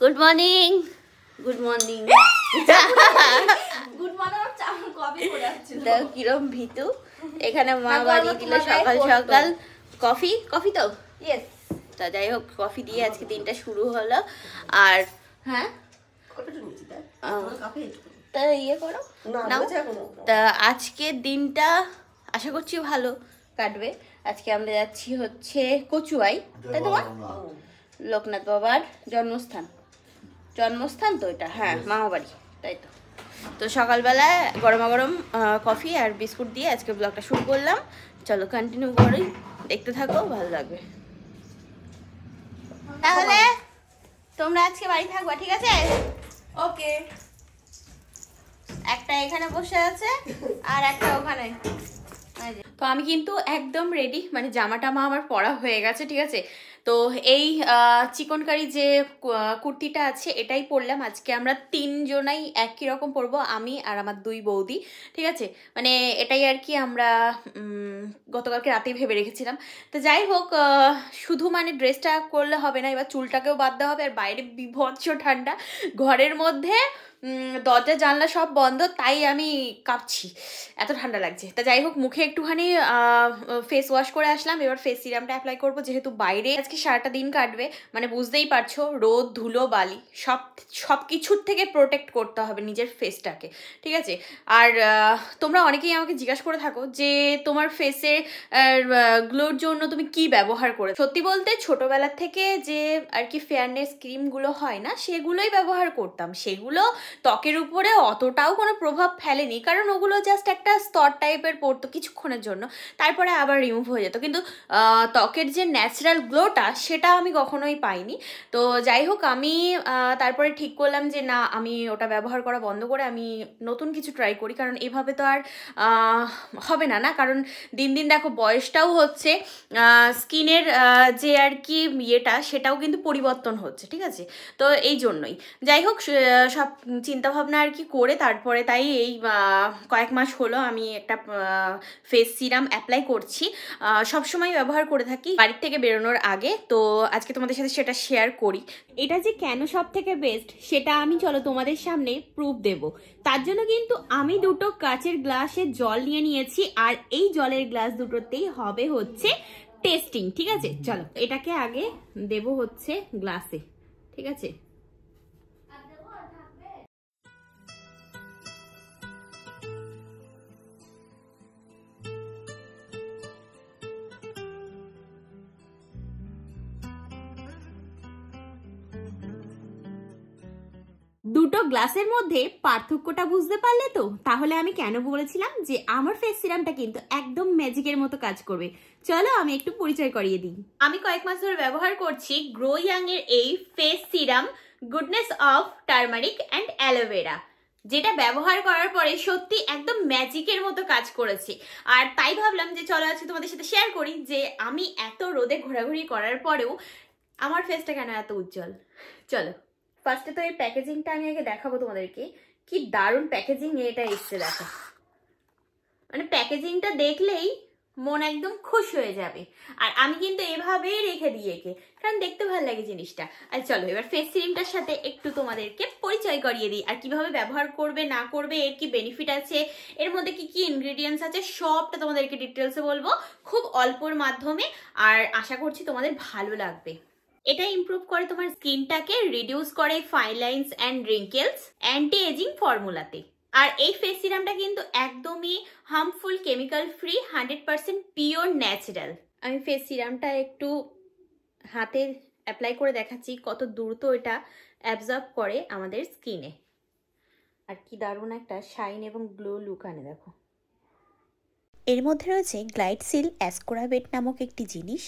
Good morning. Good morning. Good morning coffee করে আসছিল। দেখো কিরম ভীতু। এখানে মা বানিয়ে দিল সকাল সকাল কফি। কফি তো ইয়েস। তা যাই হোক, কফি দিয়ে আজকে দিনটা শুরু হলো। আর হ্যাঁ তা ইয়ে করো নাও। তা আজকের দিনটা আশা করছি ভালো কাটবে। আজকে আমরা যাচ্ছি হচ্ছে কচুয়াই, তাই তোমার লোকনাথ বাবার জন্মস্থান তো এটা, হ্যাঁ মামা বাড়ি, তাই তো। তো সকালবেলায় গরমা গরম কফি আর বিস্কুট দিয়ে আজকে ব্লগটা শুরু করলাম। চলো কন্টিনিউ করি, দেখতে থাকো, ভালো লাগবে। তাহলে তোমরা আজকে বাড়ি থাকবা, ঠিক আছে? ওকে। একটা এখানে বসে আছে আর একটা ওখানে। তো আমি কিন্তু একদম রেডি, মানে জামা টামা আমার পরা হয়ে গেছে, ঠিক আছে। তো এই চিকনকারি যে কুর্তিটা আছে এটাই পরলাম। আজকে আমরা তিনজনাই একই রকম পরবো, আমি আর আমার দুই বৌদি, ঠিক আছে। মানে এটাই আর কি আমরা গতকালকে রাতেই ভেবে রেখেছিলাম। তো যাই হোক, শুধু মানে ড্রেসটা করলে হবে না, এবার চুলটাকেও বাঁধতে হবে। আর বাইরে বিভৎস ঠান্ডা, ঘরের মধ্যে দরজা জানলা সব বন্ধ, তাই আমি কাঁপছি, এত ঠান্ডা লাগছে। তা যাই হোক, মুখে একটুখানি ফেস ওয়াশ করে আসলাম। এবার ফেস সিরামটা অ্যাপ্লাই করবো, যেহেতু বাইরে আজকে সারাটা দিন কাটবে। মানে বুঝতেই পারছো, রোদ ধুলো বালি সব কিছুর থেকে প্রোটেক্ট করতে হবে নিজের ফেসটাকে, ঠিক আছে। আর তোমরা অনেকেই আমাকে জিজ্ঞাসা করে থাকো যে তোমার ফেসে গ্লোর জন্য তুমি কি ব্যবহার করে। সত্যি বলতে ছোটবেলা থেকে যে আর কি ফেয়ারনেস ক্রিমগুলো হয় না, সেগুলোই ব্যবহার করতাম। সেগুলো ত্বকের উপরে অতটাও কোনো প্রভাব ফেলেনি, কারণ ওগুলো জাস্ট একটা স্তর টাইপের পড়তো কিছুক্ষণের জন্য, তারপরে আবার রিমুভ হয়ে যেত। কিন্তু ত্বকের যে ন্যাচারাল গ্লোটা সেটা আমি কখনোই পাইনি। তো যাই হোক, আমি তারপরে ঠিক করলাম যে না, আমি ওটা ব্যবহার করা বন্ধ করে আমি নতুন কিছু ট্রাই করি, কারণ এভাবে তো আর হবে না, কারণ দিন দিন দেখো বয়সটাও হচ্ছে, স্কিনের যে আর কি ইয়েটা সেটাও কিন্তু পরিবর্তন হচ্ছে, ঠিক আছে। তো এই জন্যই যাই হোক, সব চিন্তাভাবনা আর কি করে তারপরে তাই এই কয়েক মাস হলো আমি একটা ফেস সিরাম অ্যাপ্লাই করছি। সবসময় ব্যবহার করে থাকি বাড়ির থেকে বেরোনোর আগে। তো আজকে তোমাদের সাথে সেটা শেয়ার করি। এটা যে কেন সব থেকে বেস্ট সেটা আমি চলো তোমাদের সামনে প্রুফ দেব। তার জন্য কিন্তু আমি দুটো কাচের গ্লাসে জল নিয়ে নিয়েছি, আর এই জলের গ্লাস দুটোতেই হবে হচ্ছে টেস্টিং, ঠিক আছে। চলো এটাকে আগে দেব হচ্ছে গ্লাসে, ঠিক আছে। দুটো গ্লাসের মধ্যে পার্থক্যটা বুঝতে পারলে তো? তাহলে আমি কেন বলেছিলাম যে আমার ফেস সিরামটা কিন্তু একদম ম্যাজিকের মতো কাজ করবে। চলো আমি একটু পরিচয় করিয়ে দিই। আমি কয়েক মাস ধরে ব্যবহার করছি গ্রো ইয়াং এর এই face serum goodness of turmeric and aloe vera, যেটা ব্যবহার করার পরে সত্যি একদম ম্যাজিকের মতো কাজ করেছে। আর তাই ভাবলাম যে চলো আজকে তোমাদের সাথে শেয়ার করি যে আমি এত রোদে ঘোরাঘুরি করার পরেও আমার ফেসটা কেন এত উজ্জ্বল। চলো ফার্স্টে তো এই প্যাকেজিংটা আমি আগে দেখাবো তোমাদেরকে। কি দারুণ প্যাকেজিং এটা এসছে, দেখো। মানে প্যাকেজিংটা দেখলেই মন একদম খুশ হয়ে যাবে। আর আমি কিন্তু এভাবেই রেখে দিই একে, কারণ দেখতে ভালো লাগে জিনিসটা। আর চলো এবার ফেস ক্রিমটার সাথে একটু তোমাদেরকে পরিচয় করিয়ে দিই, আর কিভাবে ব্যবহার করবে না করবে, এর কি বেনিফিট আছে, এর মধ্যে কি কি ইনগ্রেডিয়েন্টস আছে, সবটা তোমাদেরকে ডিটেলসে বলবো খুব অল্পর মাধ্যমে। আর আশা করছি তোমাদের ভালো লাগবে। এটা ইমপ্রুভ করে তোমার স্কিনটাকে, রিডিউস করে fine lines and wrinkles anti aging ফর্মুলাতে। আর এই ফেস সিরামটা কিন্তু একদমই harmful chemical free, 100% pure natural. আমি ফেস সিরামটা একটু হাতে অ্যাপ্লাই করে দেখাচ্ছি কত দ্রুত এটা অ্যাবজর্ব করে আমাদের স্কিনে। আর কি দারুণ একটা শাইন এবং গ্লো লুক আনে, দেখো। এর মধ্যে রয়েছে গ্লাইডসিল অ্যাসকোরাবেট নামক একটি জিনিস,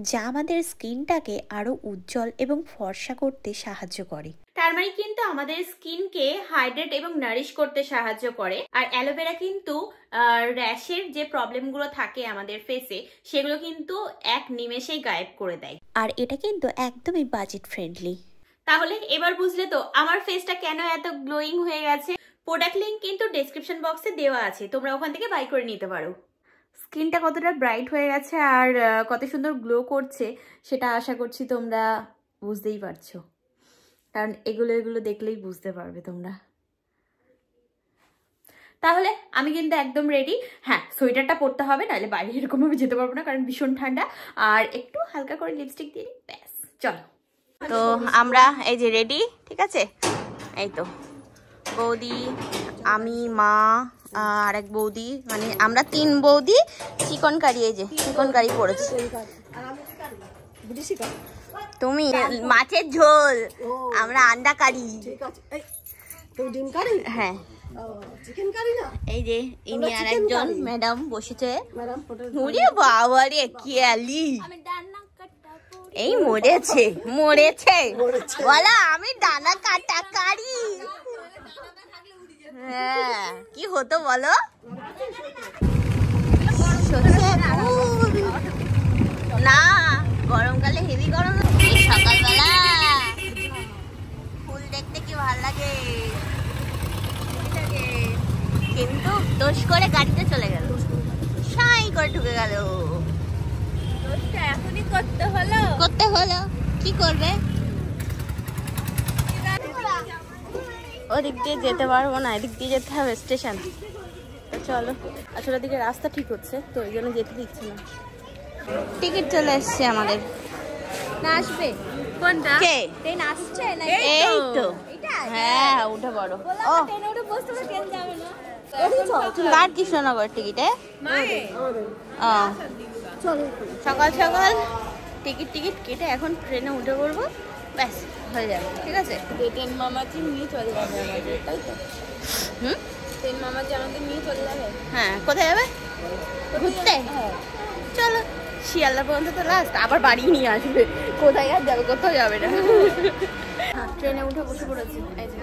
যা আমাদের স্কিনটাকে আরো উজ্জ্বল এবং ফর্সা করতে সাহায্য করে। টারমারিক কিন্তু আমাদের স্কিনকে হাইড্রেট এবং নারিশ করতে সাহায্য করে। আর অ্যালোভেরা কিন্তু র্যাশের যে প্রবলেমগুলো থাকে আমাদের ফেসে, সেগুলো কিন্তু এক নিমেষেই গায়েব করে দেয়। আর এটা কিন্তু একদমই বাজেট ফ্রেন্ডলি। তাহলে এবার বুঝলে তো আমার ফেসটা কেন এত গ্লোয়িং হয়ে গেছে। প্রোডাক্ট লিঙ্ক কিন্তু ডেসক্রিপশন বক্সে দেওয়া আছে, তোমরা ওখান থেকে বাই করে নিতে পারো। স্কিনটা কতটা ব্রাইট হয়ে গেছে আর কত সুন্দর গ্লো করছে সেটা আশা করছি তোমরা বুঝতেই পারছো। কারণ এগুলো দেখলেই বুঝতে পারবে তোমরা। তাহলে আমি কিন্তু একদম রেডি। হ্যাঁ, সোয়েটারটা পরতে হবে, নাহলে বাইরে এরকমভাবে যেতে পারবো না, কারণ ভীষণ ঠান্ডা। আর একটু হালকা করে লিপস্টিক দিয়ে ব্যাস চলো। তো আমরা এই যে রেডি, ঠিক আছে। এই তো বৌদি, আমি, মা আর এক বৌদি, মানে আমরা 3 বৌদি চিকন কারি, এই যে চিকন কারি পড়েছি। তুমি মাছের ঝোল, আমরা আন্ডা কারি। হ্যাঁ, এই যে ইনি আর একজন ম্যাডাম বসেছে। ওরে বাবা রে, কি আলি, এই মরেছে মরেছে বলা, আমি ডানা কাটা কারি। হ্যাঁ, কি হতো বলো, না গরমকালে হেভি গরম। সকালবেলা ফুল দেখতে কি ভালো লাগে, কিন্তু দোষ করে গাড়িতে চলে গেল, সাই করে ঢুকে গেল। এখনই করতে হলো, কি করবে, ওদিক দিয়ে যেতে পারবো না, এদিক দিয়ে যেতে হবে স্টেশন। চলো, আসলে দিকে রাস্তা ঠিক হচ্ছে তো ওই জন্য যেতে দিচ্ছে না। টিকিট চলে এসছে আমাদের। না আসবে কোনটা? কে? ট্রেন আসছে না? এই তো, হ্যাঁ উঠে পড়ো। ও ট্রেনে উঠে বসতে হবে, ট্রেন যাবে না। কার কৃষ্ণনগর টিকিটে? সকাল সকাল টিকিট কেটে এখন ট্রেনে উঠে পড়বো, ব্যাস হয়ে যাবে, ঠিক আছে। ট্রেন মামাজি নিয়ে চলে যাবে আমাদের, তাই তো? ট্রেন মামাজি আমাদের নিয়ে চলে যাবে। হ্যাঁ, কোথায় যাবে? ঘুরতে? চলো, শিয়ালদা পর্যন্ত তো লাস্ট, আবার বাড়ি নিয়ে আসবে। কোথায় আর যাবে? কোথাও যাবে না। ট্রেনে উঠে বসে পড়েছি, এই যে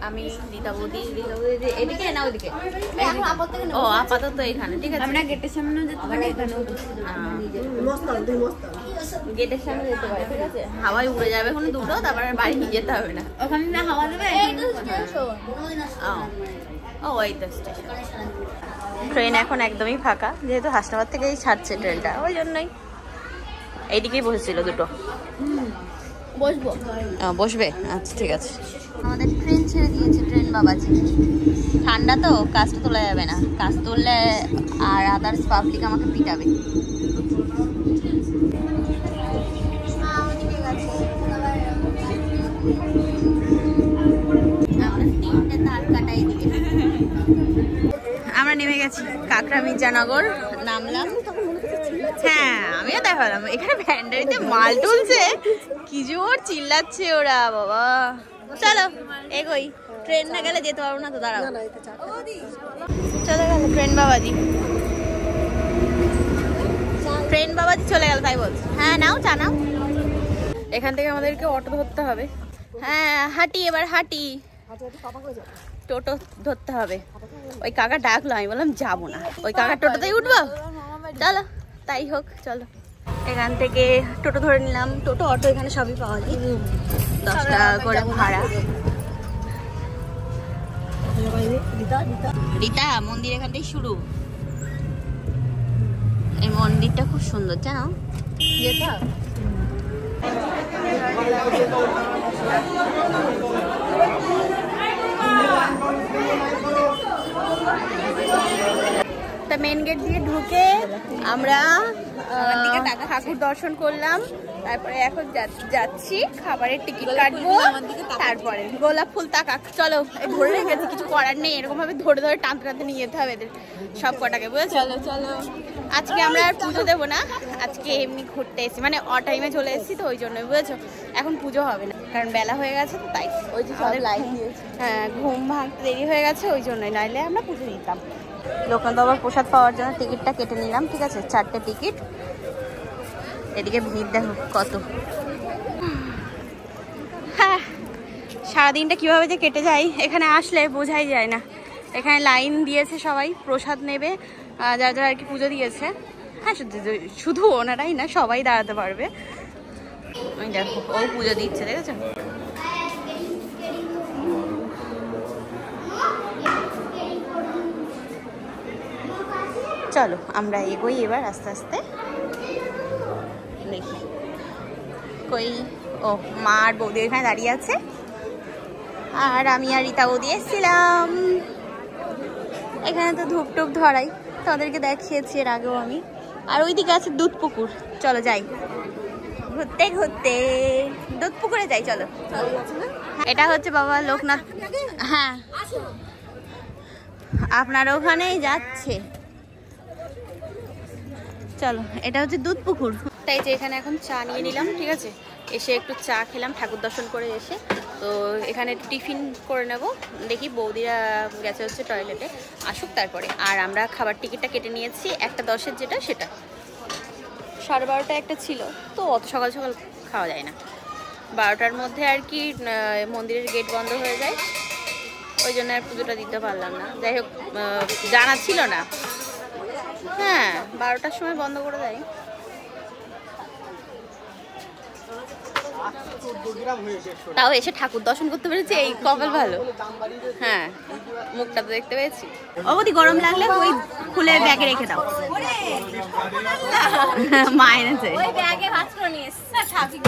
আমি, রীতা বৌদি এদিকে না ওদিকে। ও আপাতত এখানে, ঠিক আছে। আমরা গেটের সামনে যেতে পারি, এখানেও গেটের সামনে যেতে পারি, ঠিক আছে। হাওয়ায় উড়ে যাবে কোনো দুটো, তারপর বাড়ি নিয়ে যেতে হবে না। ওখানে না হাওয়া দেবে। ও এই তো স্টেশন। ট্রেন এখন একদমই ফাঁকা, যেহেতু হাসনাবাদ থেকেই ছাড়ছে ট্রেনটা, ওই জন্যই এইদিকেই বসেছিল দুটো। বসবে, আচ্ছা ঠিক আছে। আমাদের ট্রেন ছেড়ে দিয়েছে ট্রেন বাবাজি। ঠান্ডা তো, কাজটা তোলা যাবে না, কাজ তুললে আর আদার্স পাবলিক আমাকে পিটাবে। আমরা নেমে গেছি কাকড়া মির্জানগর, নামলাম। হ্যাঁ, আমিও দেখালাম, এখানে ভ্যান্ডারিতে মাল তুলছে, কি জোর চিল্লাচ্ছে ওরা, বাবা। চলো এগোই, ট্রেন না গেলে যেতে পারবো না তো, দাঁড়াও। চলে গেল ট্রেন বাবাজি, ট্রেন বাবাজি চলে গেল, তাই বলছে। হ্যাঁ নাও, চা নাও। এখান থেকে আমাদেরকে অটো ধরতে হবে। হ্যাঁ হাঁটি, এবার হাঁটি, টোটো ধরতে হবে। ওই কাকা ডাকলো, আমি বললাম যাবো না, ওই কাকার টোটোতেই উঠবো। চলো তাই হোক, চলো। এখান থেকে টোটো ধরে নিলাম, টোটো অটো এখানে সবই পাওয়া যায়, 10 টাকা করে ভাড়া। রীতা, মন্দির এখান থেকে শুরু। এই মন্দিরটা খুব সুন্দর, জানো? তা মেন গেট দিয়ে ঢুকে আমরা ঠাকুর দর্শন করলাম, তারপরে এখন যাচ্ছি খাবারের টিকিট কাটবো, তারপরে গোলাপ ফুল তাকা। চলো, ধরে রেখেছি, কিছু করার নেই, এরকম ভাবে ধরে ধরে টানতে টানতে নিয়ে যেতে হবে এদের সব কটাকে, বুঝেছো? চলো চলো, আজকে আমরা আর পুজো দেবো না, আজকে এমনি ঘুরতে এসেছি, মানে টাইমে চলে এসেছি তো ওই জন্যই, বুঝেছো? এখন পুজো হবে না, কারণ বেলা হয়ে গেছে তো, তাই ওই যে সব লাইট দিয়েছে। হ্যাঁ, ঘুম ভাঙতে দেরি হয়ে গেছে, ওই জন্যই, নাইলে আমরা পুজো দিতাম। লোকনাথ বাবার প্রসাদ পাওয়ার জন্য টিকিটটা কেটে নিলাম, ঠিক আছে, 4টে টিকিট। এদিকে ভিড় দেখো কত। হ্যাঁ, সারাদিনটা কিভাবে যে কেটে যায় এখানে আসলে বোঝাই যায় না। এখানে লাইন দিয়েছে সবাই, প্রসাদ নেবে, যারা যারা আর কি পুজো দিয়েছে। হ্যাঁ, শুধু ওনারাই না, সবাই দাঁড়াতে পারবে। ওই দেখো, ও পুজো দিচ্ছে, দেখেছো? চলো আমরা এগোই এবার আস্তে আস্তে, দেখি কই। ও মা আর বৌদি এখানে দাঁড়িয়ে আছে, আর আমি আর রীতা বৌদি এসেছিলাম। এখানে তো ধূপ টুপ ধরাই, তাদেরকে দেখিয়েছি এর আগেও আমি। আর ওইদিকে আছে দুধ পুকুর, চলো যাই ঘুরতে ঘুরতে দুধ পুকুরে যাই চলো। এটা হচ্ছে বাবা লোকনাথ, হ্যাঁ আপনার ওখানেই যাচ্ছে, চলো। এটা হচ্ছে দুধ পুকুর। তাই যে এখানে এখন চা নিয়ে নিলাম, ঠিক আছে, এসে একটু চা খেলাম ঠাকুর দর্শন করে এসে। তো এখানে টিফিন করে নেব, দেখি বৌদিরা গেছে হচ্ছে টয়লেটে, আসুক তারপরে। আর আমরা খাবার টিকিটটা কেটে নিয়েছি, 1:10 যেটা সেটা, 12:30 একটা ছিল, তো অত সকাল সকাল খাওয়া যায় না। 12টার মধ্যে আর কি মন্দিরের গেট বন্ধ হয়ে যায়, ওই জন্য আর পুজোটা দিতে পারলাম না। যাই হোক জানা ছিল না, হ্যাঁ 12টার সময় বন্ধ করে দেয়। তাও এসে ঠাকুর দর্শন করতে পেরেছি, এই কপাল ভালো। হ্যাঁ মুখটা তো দেখতে পেয়েছি। অবধি গরম লাগলে ওই খুলে ব্যাগে রেখে দাও, মা এনেছে। আচ্ছা ঠিক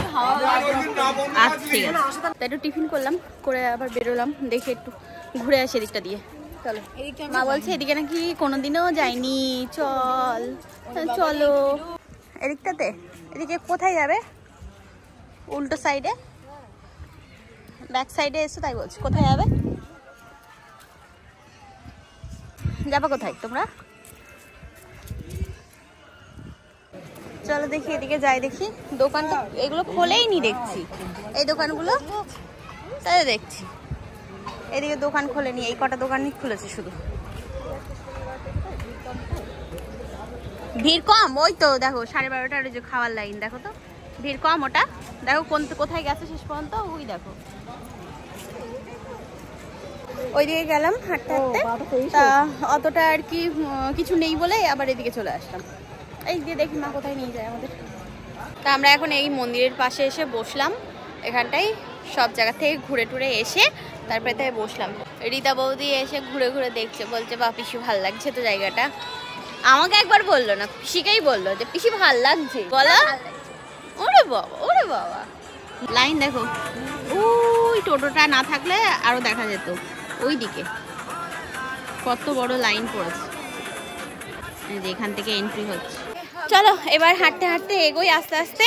আছে, তাই একটু টিফিন করলাম, করে আবার বেরোলাম, দেখে একটু ঘুরে আসি এদিকটা দিয়ে। চলো, মা বলছে এদিকে নাকি কোনোদিনও যাইনি, চল চলো এদিকটাতে। এদিকে কোথায় যাবে? উল্টো সাইডে, ব্যাক সাইডে এসো, তাই বলছি। কোথায় যাবে? যাবো কোথায় তোমরা? চলো দেখি এদিকে যাই, দেখি দোকান তো এগুলো খোলেই নি দেখছি, এই দোকানগুলো তাই দেখছি। এদিকে দোকান খোলেনি, এই কটা দোকানই খুলেছে শুধু। ভিড় কম, ওই তো দেখো 12:30টার যে খাওয়ার লাইন, দেখো তো ভিড় কম। ওটা দেখো কোথায় গেছে শেষ পর্যন্ত, ওই দেখো ওইদিকে গেলাম হাঁটতে হাঁটতে, তা অতটা আর কি কিছু নেই বলে আবার এদিকে চলে আসলাম। এই দিয়ে দেখি মা কোথায় নিয়ে যায় আমাদের। তা আমরা এখন এই মন্দিরের পাশে এসে বসলাম, এখানটাই সব জায়গা থেকে ঘুরে টুরে এসে তারপরে তাই বসলাম। রীতা বৌদি এসে ঘুরে ঘুরে দেখছে, বলছে বা পিসি ভাল লাগছে তো জায়গাটা। আমাকে একবার বললো না, পিসিকেই বললো যে পিসি ভাল লাগছে বলো। ওরে বাবা, ওরে বাবা, লাইন দেখো, ওই টোটোটা না থাকলে আরো দেখা যেত, ওই দিকে কত বড় লাইন পড়েছে। এখান থেকে এন্ট্রি হচ্ছে। চলো এবার হাঁটতে হাঁটতে এগোই আস্তে আস্তে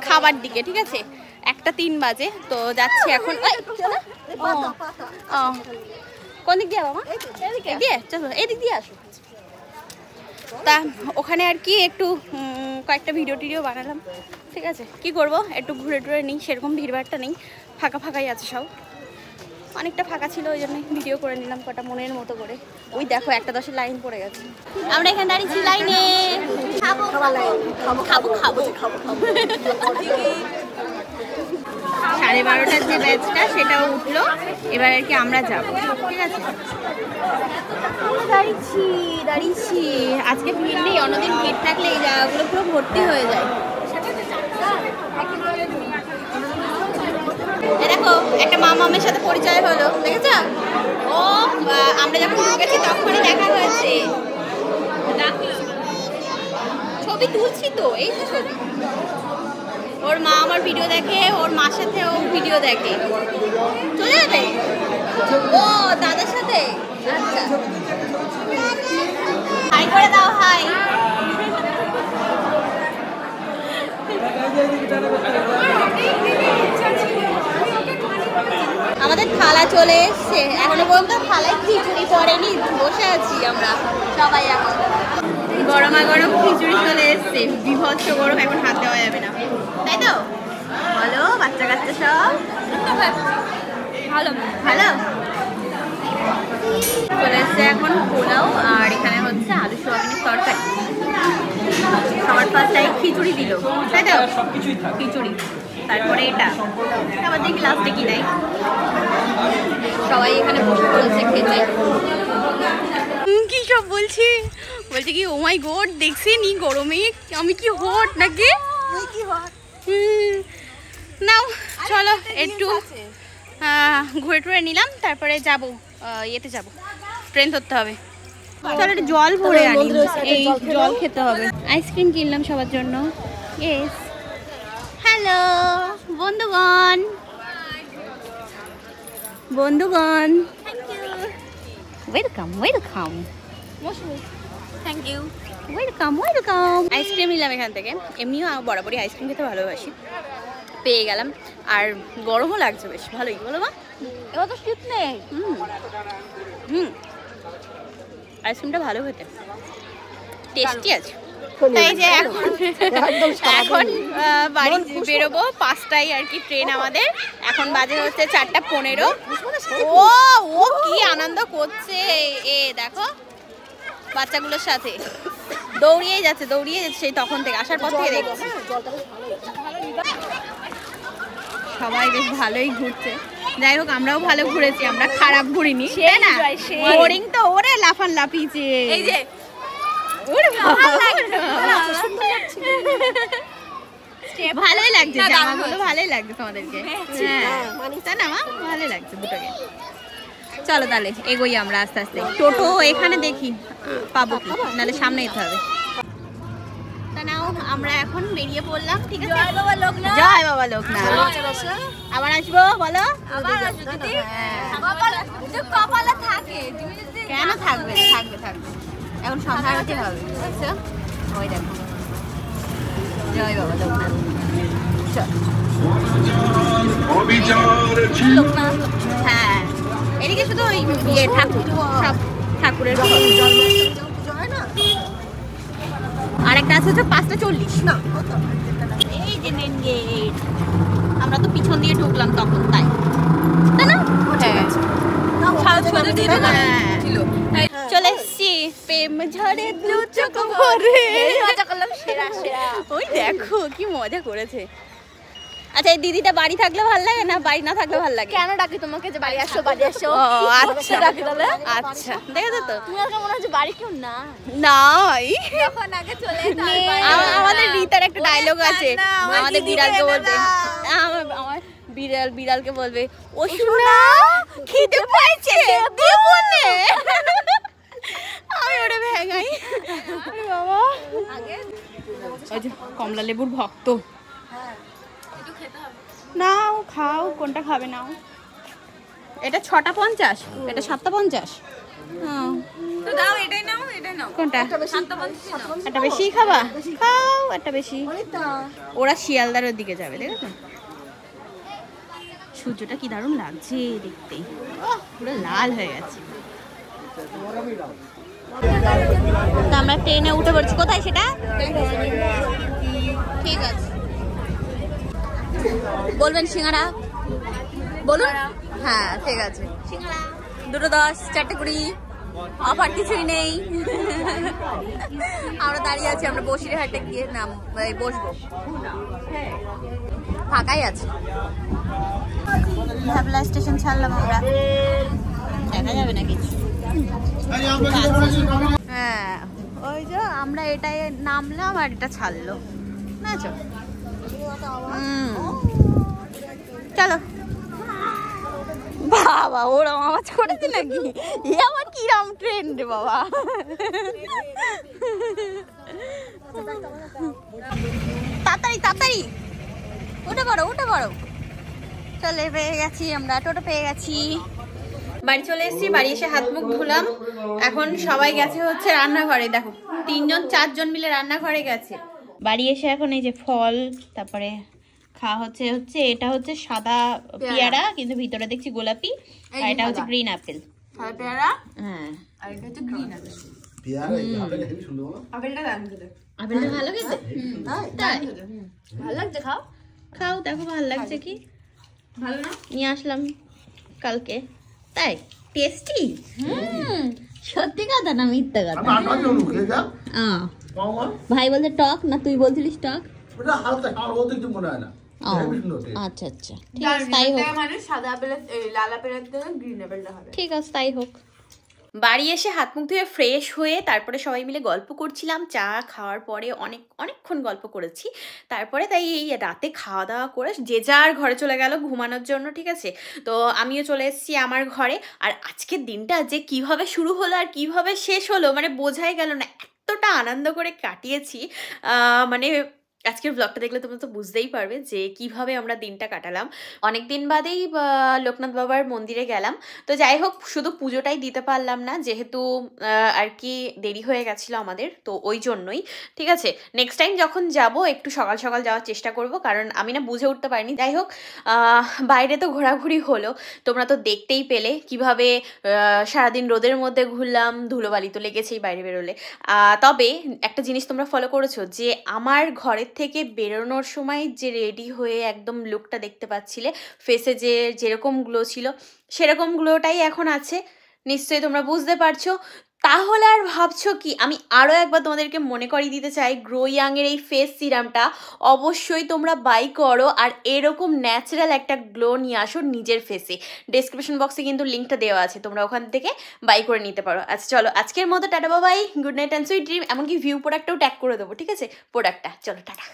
খাবার দিকে, ঠিক আছে। 1:03 বাজে, তো যাচ্ছি এখন। কোন দিক দিয়ে বাবা? এদিক দিয়ে, চলো এদিক দিয়ে আসো। তা ওখানে আর কি একটু কয়েকটা ভিডিও টিডিও বানালাম, ঠিক আছে। কি করব, একটু ঘুরে টুরে নিই, সেরকম ভিড়ভাড়টা নেই, ফাঁকা ফাঁকাই আছে সব, অনেকটা ফাঁকা ছিল, ওই জন্য ভিডিও করে নিলাম কটা মনের মতো করে। ওই দেখো 1:10 লাইন পড়ে গেছে, আমরা এখানে দাঁড়িয়েছি লাইনে। খাবো খাবো খাবো খাবো। 12:30টার যে ব্যাচটা সেটাও উঠলো, এবার আর কি আমরা যাবো, ঠিক আছে। দাঁড়িয়েছি আজকে ভিড় নেই, অন্যদিন ভিড় থাকলে এই জায়গাগুলো পুরো ভর্তি হয়ে যায়। দেখো একটা মামামের সাথে পরিচয় হলো, দেখেছ? ও আমরা যখন ঢুকেছি তখনই দেখা হয়েছে, ছবি তুলছি তো, এই তো ছবি। ওর মা আমার ভিডিও দেখে, ওর মার সাথে ও ভিডিও দেখে, চলে যাবে ও দাদার সাথে। আচ্ছা হাই করে দাও, হাই। আমাদের থালা চলে এসছে, এখনো পর্যন্ত থালায় খিচুড়ি পড়েনি, বসে আছি আমরা সবাই। এখন গরমা গরম খিচুড়ি চলে এসছে, বিভৎস গরম, এখন হাত দেওয়া যাবে না, তাই তো বলো বাচ্চা কাচ্চা সব? ভালো ভালো চলে এসছে এখন পোলাও, আর এখানে হচ্ছে আলু সোয়াবিনের তরকারি। সবার ফার্স্ট খিচুড়ি দিল, তাই তো খিচুড়ি, তারপরে এটা, আবার দেখি লাস্টে কি দেয়। সবাই এখানে বসে পড়েছে খেতে। কি সব বলছে, বলছে কি ও মাই গড, দেখছেন এই গরমে আমি কি হট নাকি? নাও চলো একটু ঘুরে টুরে নিলাম, তারপরে যাবো ইয়েতে যাবো, ট্রেন ধরতে হবে। চলো একটু জল ভরে আনি, এই জল খেতে হবে। আইসক্রিম কিনলাম সবার জন্য। ইয়েস, হ্যালো বন্ধুগণ, বন্ধুগণ welcome welcome thank you. Welcome welcome. Ice cream নিলাম এখান থেকে, এমনিও বরাবরই আইসক্রিম খেতে ভালোবাসি, পেয়ে গেলাম। আর গরমও লাগছে বেশ ভালোই, বলো মা? এবার তো শীত নেই। আইসক্রিমটা ভালো খেতে, টেস্টি আছে। এই যে এখন বাড়ি বেরোবো 5টায় আর কি ট্রেন আমাদের। এখন বাজে হচ্ছে 4:15। ও ও কি আনন্দ করছে এ দেখো, বাচ্চাগুলোর সাথে দৌড়িয়ে যাচ্ছে সেই তখন থেকে, আসার পর থেকে দেখছি সবাই বেশ ভালোই ঘুরছে। যাই হোক আমরাও ভালো ঘুরেছি, আমরা খারাপ ঘুরিনি, তাই না? বোরিং তো ওরে লাফান লাফিয়েছে। এই যে ভালোই লাগছে জামাগুলো, ভালোই লাগছে তোমাদেরকে, তাই না মা? ভালোই লাগছে দুটোকে। চলো তাহলে এগোই আমরা আস্তে আস্তে। টোটো এখানে দেখি পাবো কি, নাহলে সামনে যেতে হবে। তা নাও আমরা এখন বেরিয়ে পড়লাম, ঠিক আছে? জয় বাবা লোকনাথ। জয় বাবা লোকনাথ। আবার আসবো বলো? আবার আসো দিদি। কপালে থাকে, তুমি যদি কেন থাকবে, থাকবে থাকবে। এখন সন্ধ্যা আরতি হবে, বুঝছো? ওই দেখো জয় বাবা লোকনাথ। লোকনাথ। হ্যাঁ এদিকে শুধু ওই ইয়ে ঠাকুর, সব ঠাকুরের আর একটা আছে হচ্ছে 5:40 না। এই যে মেন গেট, আমরা তো পিছন দিয়ে ঢুকলাম তখন, তাই না? হ্যাঁ চলে এসছি প্রেম ঝড়ে দু চোখ ভরে। ওই দেখো কি মজা করেছে। আচ্ছা এই দিদিটা বাড়ি থাকলে ভালো লাগে না বাড়ি না থাকলে ভালো লাগে? কেন ডাকি তোমাকে যে বাড়ি আসো বাড়ি আসো? ও আচ্ছা ডাকি তাহলে। আচ্ছা দেখেছো তো, তুমি আজকে মনে হচ্ছে বাড়ি কেউ না, নাই যখন আগে চলে আমাদের রিতার একটা ডায়লগ আছে, আমাদের বিড়ালকে বলবে, আমার বিড়ালকে বলবে, ও শোনা খিদে পাইছে দেবো নে। আমি ওটা ভেঙাই বাবা। ওই যে কমলা লেবুর ভক্ত, নাও খাও, কোনটা খাবে নাও? এটা 6:50, এটা 7:50। তো দাও, এটাই নাও, এটাই নাও। কোনটা? শান্তবান একটা বেশি খাবা, খাও একটা বেশি। ওরা শিয়ালদার দিকে যাবে, দেখেছো? সূর্যটা কি দারুণ লাগছে দেখতে, পুরো লাল হয়ে গেছে। তো আমরা ট্রেনে উঠে পড়ছি, কোথায় সেটা? ঠিক আছে বলবেন সিঙ্গাড়া বলুন। হ্যাঁ ঠিক আছে, 2:10, 4:20, অফার কিছুই নেই। আমরা দাঁড়িয়ে আছি, আমরা বসিরহাটে গিয়ে বসবো, ফাঁকাই আছে। ভাবলা স্টেশন ছাড়লাম আমরা, দেখা যাবে না কিছু। হ্যাঁ ওই যে আমরা এটাই নামলাম আর এটা ছাড়লো, বুঝছো? চলো বাবা, ওরম আওয়াজ করেছে নাকি? এ আমার কিরাম ট্রেন রে বাবা। তাড়াতাড়ি তাড়াতাড়ি উঠে পড়ো উঠে পড়ো। চলে পেয়ে গেছি আমরা, টোটো পেয়ে গেছি, বাড়ি চলে এসেছি। বাড়ি এসে হাত মুখ ধুলাম, এখন সবাই গেছে হচ্ছে রান্নাঘরে। দেখো 3-4 মিলে রান্নাঘরে গেছে। বাড়ি এসে এখন এই যে ফল, তারপরে খাওয়া হচ্ছে এটা হচ্ছে সাদা পেয়ারা, কিন্তু ভিতরে দেখছি গোলাপি, আর এটা হচ্ছে গ্রিন আপেল। সাদা পেয়ারা, হ্যাঁ আর এটা হচ্ছে গ্রিন আপেল। পেয়ারা আপেলটা হেবি সুন্দর। আপেলটা দাম খেতে, আপেলটা ভালো খেতে, তাই ভালো লাগছে। খাও খাও, দেখো ভালো লাগছে কি, ভালো না? নিয়ে আসলাম কালকে, তাই টেস্টি। সত্যি কথা না মিথ্যা কথা? আমরা আটা জন্য খেয়ে যা। মামা ভাই বলতে টক না, তুই বলছিলিস টক। এটা হালকা আর ওদের কিছু মনে হয় না। হেবি সুন্দর taste। আচ্ছা আচ্ছা ঠিক আছে তাই হোক, মানে সাদা আপেলের লাল আপেলের থেকে গ্রিন আপেলটা হবে। ঠিক আছে তাই হোক। বাড়ি এসে হাত মুখ ধুয়ে ফ্রেশ হয়ে তারপরে সবাই মিলে গল্প করছিলাম। চা খাওয়ার পরে অনেকক্ষণ গল্প করেছি। তারপরে তাই এই রাতে খাওয়া দাওয়া করে যে যার ঘরে চলে গেল ঘুমানোর জন্য, ঠিক আছে? তো আমিও চলে এসেছি আমার ঘরে। আর আজকের দিনটা যে কিভাবে শুরু হলো আর কিভাবে শেষ হলো মানে বোঝাই গেল না, এতটা আনন্দ করে কাটিয়েছি। মানে আজকের ব্লগটা দেখলে তোমরা তো বুঝতেই পারবে যে কিভাবে আমরা দিনটা কাটালাম। অনেক দিন বাদেই লোকনাথ বাবার মন্দিরে গেলাম। তো যাই হোক, শুধু পুজোটাই দিতে পারলাম না, যেহেতু আর কি দেরি হয়ে গেছিলো আমাদের, তো ওই জন্যই। ঠিক আছে, নেক্সট টাইম যখন যাব একটু সকাল সকাল যাওয়ার চেষ্টা করব, কারণ আমি না বুঝে উঠতে পারিনি। যাই হোক, বাইরে তো ঘোরাঘুরি হলো, তোমরা তো দেখতেই পেলে কিভাবে সারাদিন রোদের মধ্যে ঘুরলাম, ধুলোবালি তো লেগেছেই বাইরে বেরোলে। তবে একটা জিনিস তোমরা ফলো করেছো, যে আমার ঘরের থেকে বেরোনোর সময় যে রেডি হয়ে একদম লুকটা দেখতে পাচ্ছিলে, ফেসে যেরকম গ্লো ছিল সেরকম গ্লোটাই এখন আছে, নিশ্চয়ই তোমরা বুঝতে পারছো। তাহলে আর ভাবছো কি, আমি আরও একবার তোমাদেরকে মনে করিয়ে দিতে চাই, গ্লো ইয়াংয়ের এই ফেস সিরামটা অবশ্যই তোমরা বাই করো, আর এরকম ন্যাচারাল একটা গ্লো নিয়ে আসো নিজের ফেসে। ডেসক্রিপশন বক্সে কিন্তু লিঙ্কটা দেওয়া আছে, তোমরা ওখান থেকে বাই করে নিতে পারো। আচ্ছা চলো, আজকের মতো টাটা বাবাই, good night and sweet dream. এমনকি ভিউ প্রোডাক্টটাও ট্যাগ করে দেবো, ঠিক আছে, প্রোডাক্টটা। চলো টাটা।